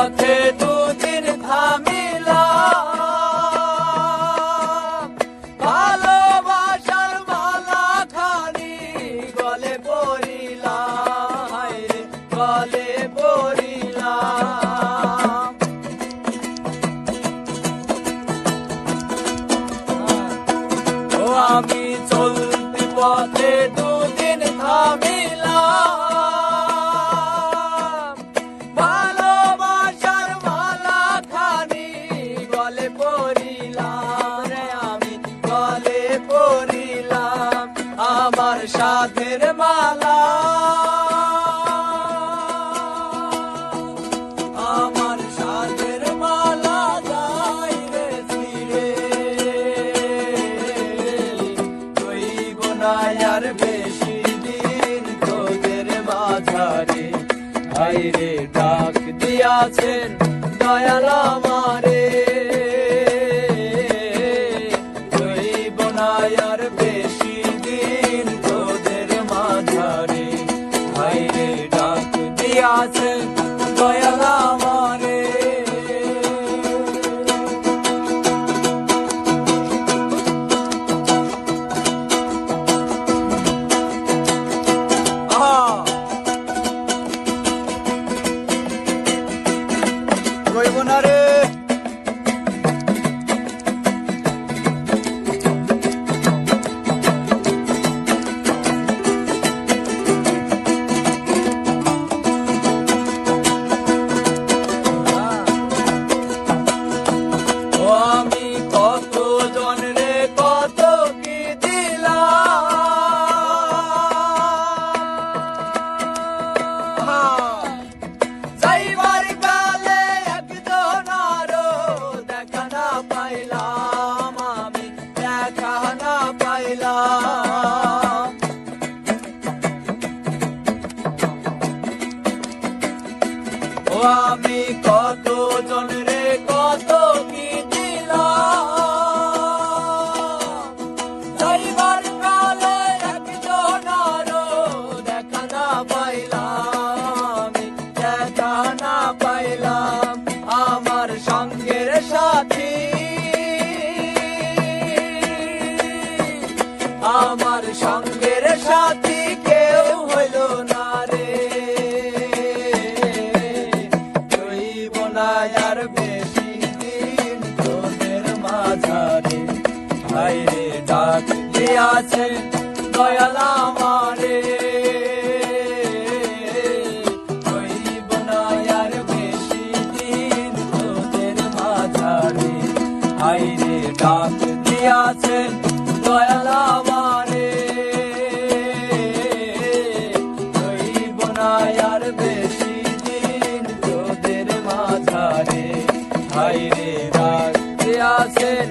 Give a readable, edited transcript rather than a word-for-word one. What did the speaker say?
পথে দুদিন থামিলাম, ভালোবাসার মালা খানি গলে পরিলাম, হায়রে গলে পরিলাম। ও আমি চলতি পথে দুদিন থামিলাম, ভালোবাসার মালা খানি গলে পরিলাম রে, আমি গলে পরিলাম। আমার সাধের মালা, আমার সাধের মালা যাই রে ছিঁড়ে, রইব না আর বেশি দিন তোদের মাঝারে। হায়রে ডাক দিয়াছেন দয়াল আমারে, রইব না আর বেশি দিন তোদের মাঝারে। হায়রে ডাক দিয়াছেন দয়াল আমারে। রইব না রে, ও আমি কত জন রে কত কি দিলাম, যাইবার কালে একজন আরো দেখা না পাইলাম, আমি দেখা না পাইলাম। ও আমি কত জন রে কত কি দিলাম, যাইবার কালে একজন আরো দেখা না পাইলাম, দেখা না পাইলাম। আমার সঙ্গের সাথী, আমার সঙ্গের সাথী কেউ হইল না রে, রইব না আর বেশি দিন তোদের মাঝারে। হায়রে ডাক দিয়াছেন দয়াল আমারে, রইব না আর বেশি দিন তোদের মাঝারে। হায়রে ডাক দিয়াছেন দয়াল আমারে, রইব না আর বেশি দিন তোদের মাঝারে। হায়রে ডাক দিয়াছেন